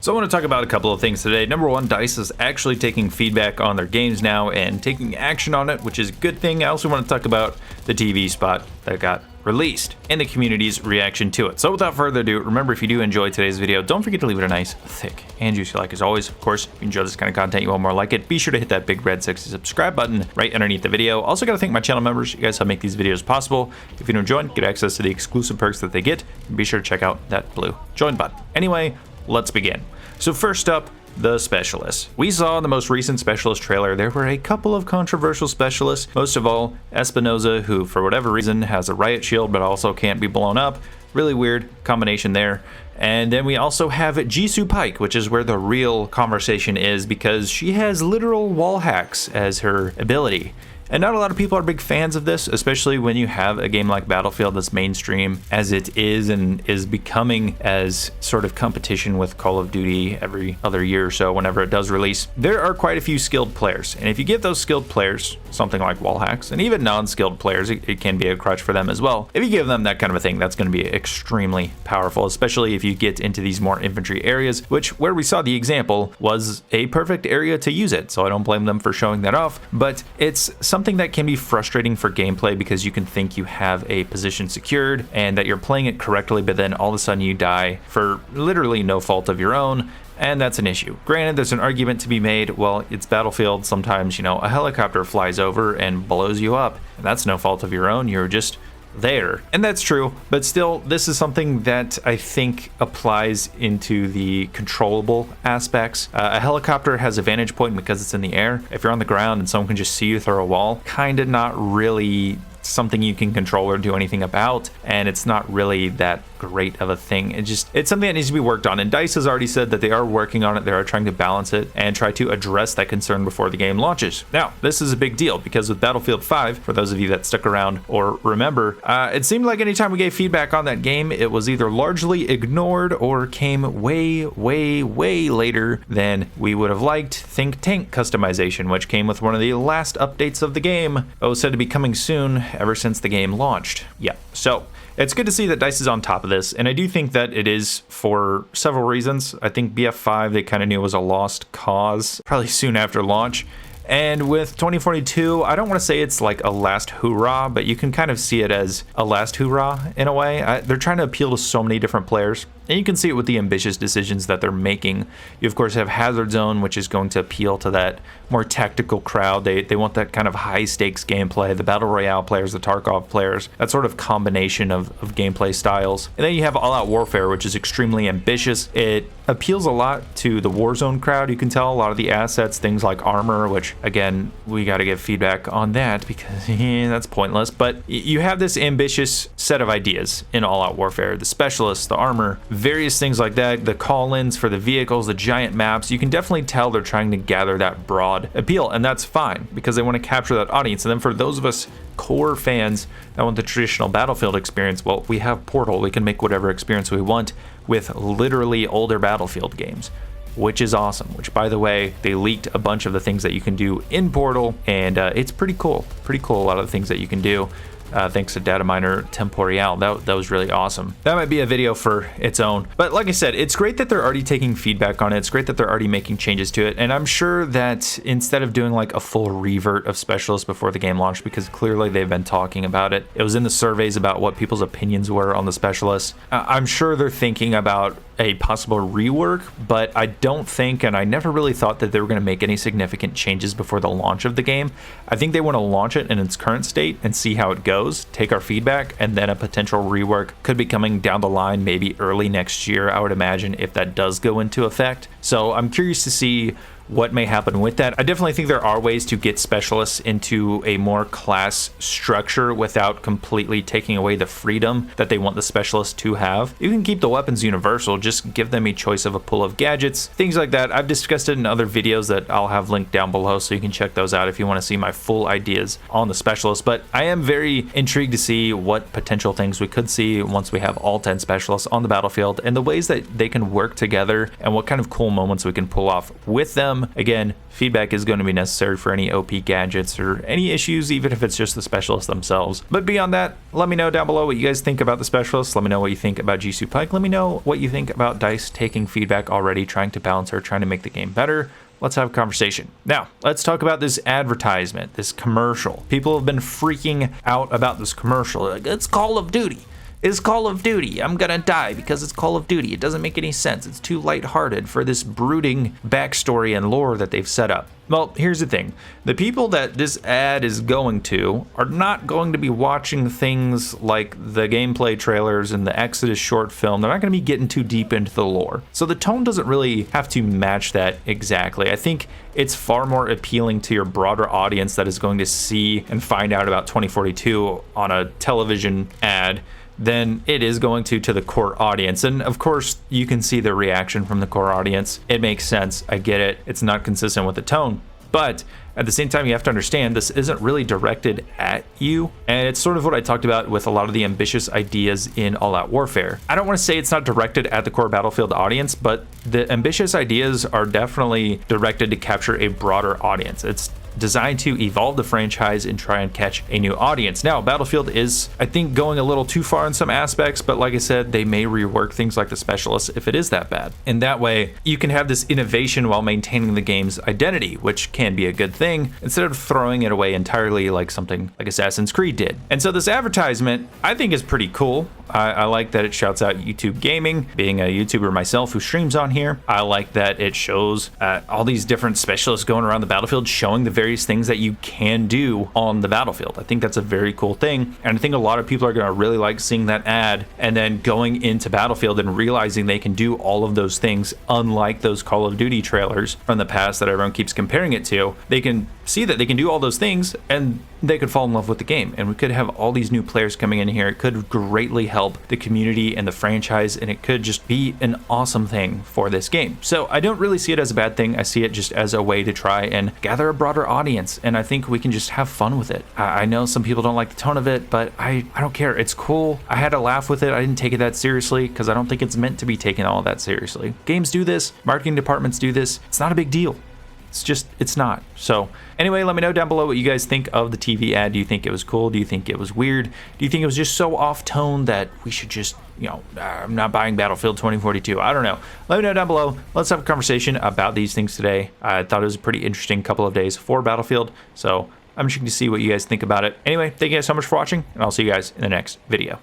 So I want to talk about a couple of things today. Number one, DICE is actually taking feedback on their games now and taking action on it, which is a good thing. I also want to talk about the TV spot that got released and the community's reaction to it. So without further ado, remember, if you do enjoy today's video, don't forget to leave it a nice, thick, and juicy like as always. Of course, if you enjoy this kind of content, you want more like it, be sure to hit that big red sexy subscribe button right underneath the video. Also got to thank my channel members. You guys help make these videos possible. If you don't join, get access to the exclusive perks that they get, and be sure to check out that blue join button. Anyway, let's begin. So first up, the specialists. We saw in the most recent specialist trailer there were a couple of controversial specialists. Most of all, Espinoza, who for whatever reason has a riot shield but also can't be blown up. Really weird combination there. And then we also have Ji Soo Paik, which is where the real conversation is, because she has literal Wallhacks as her ability. And not a lot of people are big fans of this, especially when you have a game like Battlefield that's mainstream as it is and is becoming as sort of competition with Call of Duty every other year or so whenever it does release. There are quite a few skilled players, and if you give those skilled players something like Wallhacks, and even non-skilled players, it can be a crutch for them as well. If you give them that kind of a thing, that's going to be extremely powerful, especially if you get into these more infantry areas, which where we saw the example was a perfect area to use it, so I don't blame them for showing that off. But it's something that can be frustrating for gameplay because you can think you have a position secured and that you're playing it correctly, but then all of a sudden you die for literally no fault of your own. And that's an issue. Granted, there's an argument to be made. Well, it's Battlefield. Sometimes, you know, a helicopter flies over and blows you up. And that's no fault of your own. You're just there. And that's true. But still, this is something that I think applies into the controllable aspects. A helicopter has a vantage point because it's in the air. If you're on the ground and someone can just see you through a wall, kind of not really something you can control or do anything about, and it's not really that great of a thing. It's something that needs to be worked on, and DICE has already said that they are working on it. They are trying to balance it and try to address that concern before the game launches. Now, this is a big deal because with Battlefield 5, for those of you that stuck around or remember, it seemed like anytime we gave feedback on that game, it was either largely ignored or came way later than we would have liked. Think tank customization, which came with one of the last updates of the game. It was said to be coming soon, ever since the game launched. Yeah, so it's good to see that DICE is on top of this, and I do think that it is for several reasons. I think BF5 they kind of knew was a lost cause probably soon after launch. And with 2042, I don't want to say it's like a last hoorah, but you can kind of see it as a last hoorah in a way. They're trying to appeal to so many different players, and you can see it with the ambitious decisions that they're making. You, of course, have Hazard Zone, which is going to appeal to that more tactical crowd. They want that kind of high-stakes gameplay, the Battle Royale players, the Tarkov players, that sort of combination of gameplay styles. And then you have All Out Warfare, which is extremely ambitious. It appeals a lot to the Warzone crowd. You can tell a lot of the assets, things like armor, which, again, we got to give feedback on that because that's pointless. But you have this ambitious set of ideas in All Out Warfare. The specialists, the armor, various things like that, the call-ins for the vehicles, the giant maps. You can definitely tell they're trying to gather that broad appeal, and that's fine because they want to capture that audience. And then for those of us core fans that want the traditional Battlefield experience, well, we have Portal. We can make whatever experience we want with literally older Battlefield games, which is awesome. Which, by the way, they leaked a bunch of the things that you can do in Portal, and it's pretty cool. Pretty cool, a lot of the things that you can do. Thanks to data miner Temporeal. That was really awesome. That might be a video for its own. But like I said, it's great that they're already taking feedback on it. It's great that they're already making changes to it. And I'm sure that instead of doing like a full revert of specialists before the game launched, because clearly they've been talking about it, it was in the surveys about what people's opinions were on the specialists. I'm sure they're thinking about a possible rework, but I don't think, and I never really thought that they were going to make any significant changes before the launch of the game. I think they want to launch it in its current state and see how it goes, take our feedback, and then a potential rework could be coming down the line, maybe early next year, I would imagine, if that does go into effect. So I'm curious to see what may happen with that. I definitely think there are ways to get specialists into a more class structure without completely taking away the freedom that they want the specialists to have. You can keep the weapons universal, just give them a choice of a pool of gadgets, things like that. I've discussed it in other videos that I'll have linked down below, so you can check those out if you want to see my full ideas on the specialists. But I am very intrigued to see what potential things we could see once we have all 10 specialists on the battlefield, and the ways that they can work together and what kind of cool moments we can pull off with them. some. Again, feedback is going to be necessary for any OP gadgets or any issues, even if it's just the specialists themselves. But beyond that, let me know down below what you guys think about the specialists. Let me know what you think about Ji Soo Paik. Let me know what you think about DICE taking feedback already, trying to balance her, trying to make the game better. Let's have a conversation. Now, let's talk about this advertisement, this commercial. People have been freaking out about this commercial. Like, it's Call of Duty. It's Call of Duty. I'm gonna die because it's Call of Duty. It doesn't make any sense. It's too lighthearted for this brooding backstory and lore that they've set up. Well, here's the thing. The people that this ad is going to are not going to be watching things like the gameplay trailers and the Exodus short film. They're not going to be getting too deep into the lore. So the tone doesn't really have to match that exactly. I think it's far more appealing to your broader audience that is going to see and find out about 2042 on a television ad than it is going to the core audience. And of course, you can see the reaction from the core audience. It makes sense. I get it. It's not consistent with the tone. But at the same time, you have to understand this isn't really directed at you. And it's sort of what I talked about with a lot of the ambitious ideas in All Out Warfare. I don't want to say it's not directed at the core Battlefield audience, but the ambitious ideas are definitely directed to capture a broader audience. It's designed to evolve the franchise and try and catch a new audience. Now, Battlefield is, I think, going a little too far in some aspects, but like I said, they may rework things like the specialists if it is that bad. And that way, you can have this innovation while maintaining the game's identity, which can be a good thing, instead of throwing it away entirely like something like Assassin's Creed did. And so this advertisement, I think, is pretty cool. I like that it shouts out YouTube gaming, being a YouTuber myself who streams on here. I like that it shows all these different specialists going around the battlefield showing the various things that you can do on the battlefield. I think that's a very cool thing. And I think a lot of people are going to really like seeing that ad and then going into Battlefield and realizing they can do all of those things, unlike those Call of Duty trailers from the past that everyone keeps comparing it to. They can see that they can do all those things and they could fall in love with the game. And we could have all these new players coming in here. It could greatly help the community and the franchise, and it could just be an awesome thing for this game. So I don't really see it as a bad thing. I see it just as a way to try and gather a broader audience, and I think we can just have fun with it. I know some people don't like the tone of it, but I don't care. It's cool. I had a laugh with it. I didn't take it that seriously because I don't think it's meant to be taken all that seriously. Games do this. Marketing departments do this. It's not a big deal. It's not. So anyway, let me know down below what you guys think of the TV ad. Do you think it was cool? Do you think it was weird? Do you think it was just so off tone that we should just, I'm not buying Battlefield 2042? I don't know. Let me know down below. Let's have a conversation about these things today. I thought it was a pretty interesting couple of days for Battlefield. So I'm interested to see what you guys think about it. Anyway, thank you guys so much for watching, and I'll see you guys in the next video.